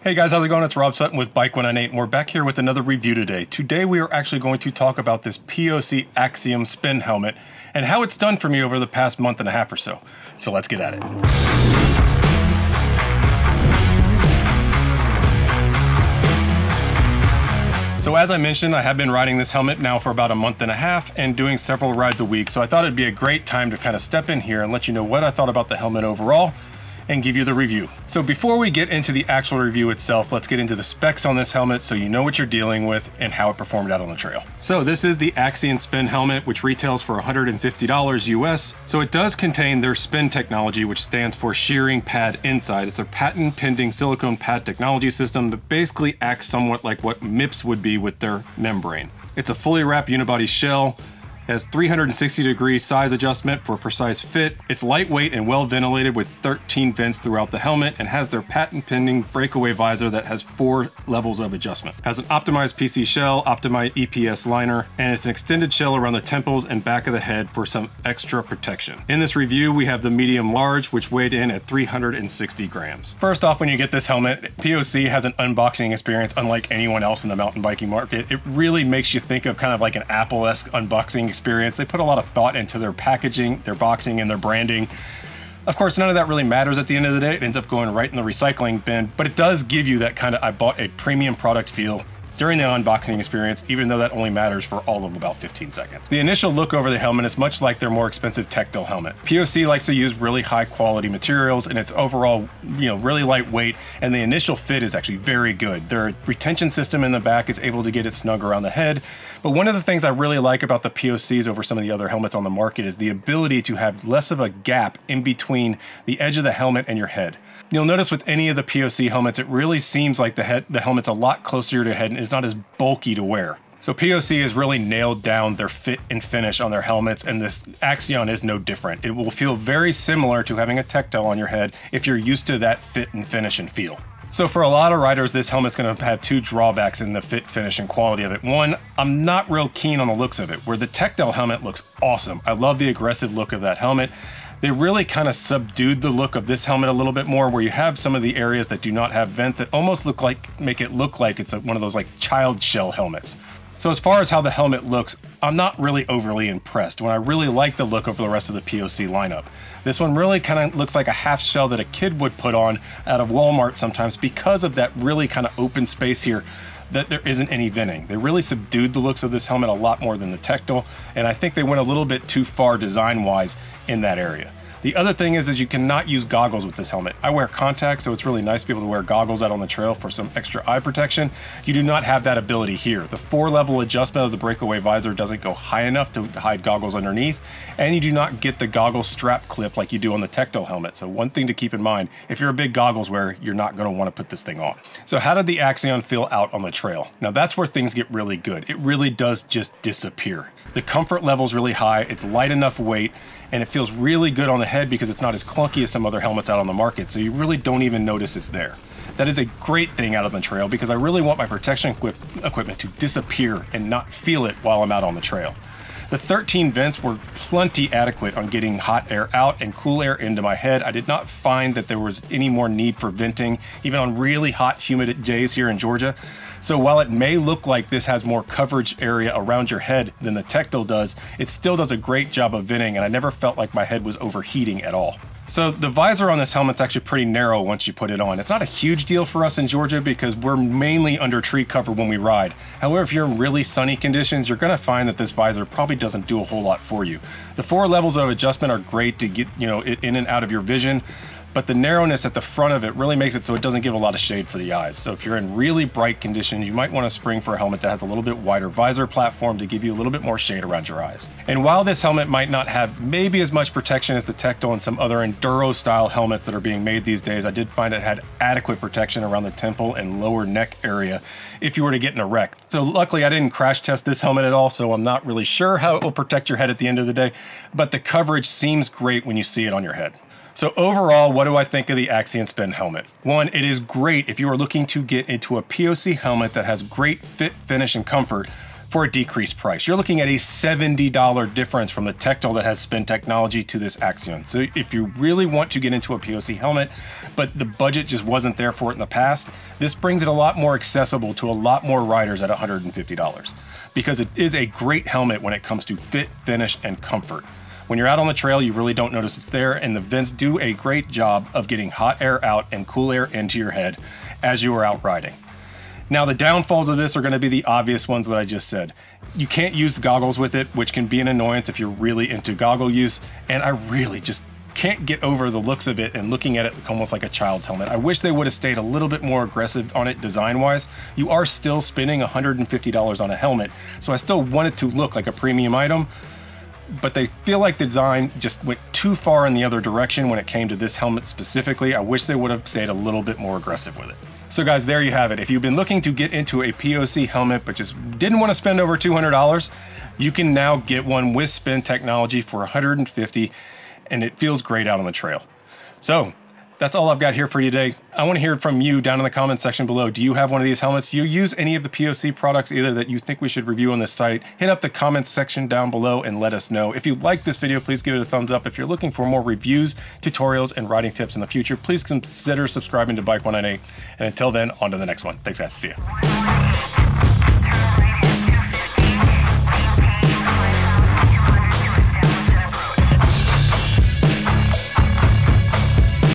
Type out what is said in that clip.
Hey guys, how's it going? It's Rob Sutton with Bike198 and we're back here with another review today. Today we are actually going to talk about this POC Axion Spin helmet and how it's done for me over the past month and a half or so. So let's get at it. So as I mentioned, I have been riding this helmet now for about a month and a half and doing several rides a week. So I thought it'd be a great time to kind of step in here and let you know what I thought about the helmet overall and give you the review. So before we get into the actual review itself, let's get into the specs on this helmet so you know what you're dealing with and how it performed out on the trail. So this is the Axion Spin helmet, which retails for $150 US. So it does contain their spin technology, which stands for shearing pad inside. It's a patent pending silicone pad technology system that basically acts somewhat like what MIPS would be with their membrane. It's a fully wrapped unibody shell, has 360-degree size adjustment for precise fit. It's lightweight and well ventilated with 13 vents throughout the helmet and has their patent-pending breakaway visor that has 4 levels of adjustment. Has an optimized PC shell, optimized EPS liner, and it's an extended shell around the temples and back of the head for some extra protection. In this review, we have the medium large, which weighed in at 360 grams. First off, when you get this helmet, POC has an unboxing experience unlike anyone else in the mountain biking market. It really makes you think of kind of like an Apple-esque unboxing experience. They put a lot of thought into their packaging, their boxing, and their branding. Of course, none of that really matters at the end of the day. It ends up going right in the recycling bin, but it does give you that kind of I bought a premium product feel during the unboxing experience, even though that only matters for all of about 15 seconds. The initial look over the helmet is much like their more expensive Tectile helmet. POC likes to use really high quality materials and it's overall, really lightweight, and the initial fit is actually very good. Their retention system in the back is able to get it snug around the head. But one of the things I really like about the POCs over some of the other helmets on the market is the ability to have less of a gap in between the edge of the helmet and your head. You'll notice with any of the POC helmets, it really seems like the helmet's a lot closer to your head and it's not as bulky to wear. So POC has really nailed down their fit and finish on their helmets, and this Axion is no different. It will feel very similar to having a Tectile on your head if you're used to that fit and finish and feel. So for a lot of riders, this helmet's gonna have 2 drawbacks in the fit, finish, and quality of it. One, I'm not real keen on the looks of it, where the Tectile helmet looks awesome. I love the aggressive look of that helmet. They really kind of subdued the look of this helmet a little bit more, where you have some of the areas that do not have vents that almost make it look like it's one of those like child shell helmets. So as far as how the helmet looks, I'm not really overly impressed when I really like the look of the rest of the POC lineup. This one really kind of looks like a half shell that a kid would put on out of Walmart sometimes because of that really kind of open space here that there isn't any venting. They really subdued the looks of this helmet a lot more than the Tectile, and I think they went a little bit too far design-wise in that area. The other thing is you cannot use goggles with this helmet. I wear contacts, so it's really nice to be able to wear goggles out on the trail for some extra eye protection. You do not have that ability here. The 4-level adjustment of the breakaway visor doesn't go high enough to hide goggles underneath, and you do not get the goggle strap clip like you do on the Tectile helmet. So one thing to keep in mind, if you're a big goggles wearer, you're not gonna wanna put this thing on. So how did the Axion feel out on the trail? Now that's where things get really good. It really does just disappear. The comfort level is really high, it's light enough weight, and it feels really good on the head because it's not as clunky as some other helmets out on the market, so you really don't even notice it's there. That is a great thing out on the trail because I really want my protection equipment to disappear and not feel it while I'm out on the trail. The 13 vents were plenty adequate on getting hot air out and cool air into my head. I did not find that there was any more need for venting, even on really hot, humid days here in Georgia. So while it may look like this has more coverage area around your head than the Tectile does, it still does a great job of venting, and I never felt like my head was overheating at all. So the visor on this helmet's actually pretty narrow once you put it on. It's not a huge deal for us in Georgia because we're mainly under tree cover when we ride. However, if you're in really sunny conditions, you're gonna find that this visor probably doesn't do a whole lot for you. The 4 levels of adjustment are great to get it in and out of your vision, but the narrowness at the front of it really makes it so it doesn't give a lot of shade for the eyes. So if you're in really bright conditions, you might want to spring for a helmet that has a little bit wider visor platform to give you a little bit more shade around your eyes. And while this helmet might not have maybe as much protection as the Tectile and some other enduro style helmets that are being made these days, I did find it had adequate protection around the temple and lower neck area if you were to get in a wreck. So luckily I didn't crash test this helmet at all, so I'm not really sure how it will protect your head at the end of the day, but the coverage seems great when you see it on your head. So overall, what do I think of the Axion Spin helmet? One, it is great if you are looking to get into a POC helmet that has great fit, finish, and comfort for a decreased price. You're looking at a $70 difference from the Tectal that has spin technology to this Axion. So if you really want to get into a POC helmet, but the budget just wasn't there for it in the past, this brings it a lot more accessible to a lot more riders at $150, because it is a great helmet when it comes to fit, finish, and comfort. When you're out on the trail, you really don't notice it's there, and the vents do a great job of getting hot air out and cool air into your head as you are out riding. Now, the downfalls of this are going to be the obvious ones that I just said. You can't use the goggles with it, which can be an annoyance if you're really into goggle use, and I really just can't get over the looks of it and looking at it almost like a child's helmet. I wish they would have stayed a little bit more aggressive on it design-wise. You are still spending $150 on a helmet, so I still want it to look like a premium item, but they feel like the design just went too far in the other direction when it came to this helmet specifically. I wish they would have stayed a little bit more aggressive with it. So guys, there you have it. If you've been looking to get into a POC helmet but just didn't want to spend over $200, you can now get one with spin technology for $150, and it feels great out on the trail. So that's all I've got here for you today. I want to hear from you down in the comments section below. Do you have one of these helmets? Do you use any of the POC products either that you think we should review on this site? Hit up the comments section down below and let us know. If you like this video, please give it a thumbs up. If you're looking for more reviews, tutorials, and riding tips in the future, please consider subscribing to Bike 198. And until then, on to the next one. Thanks guys, see ya.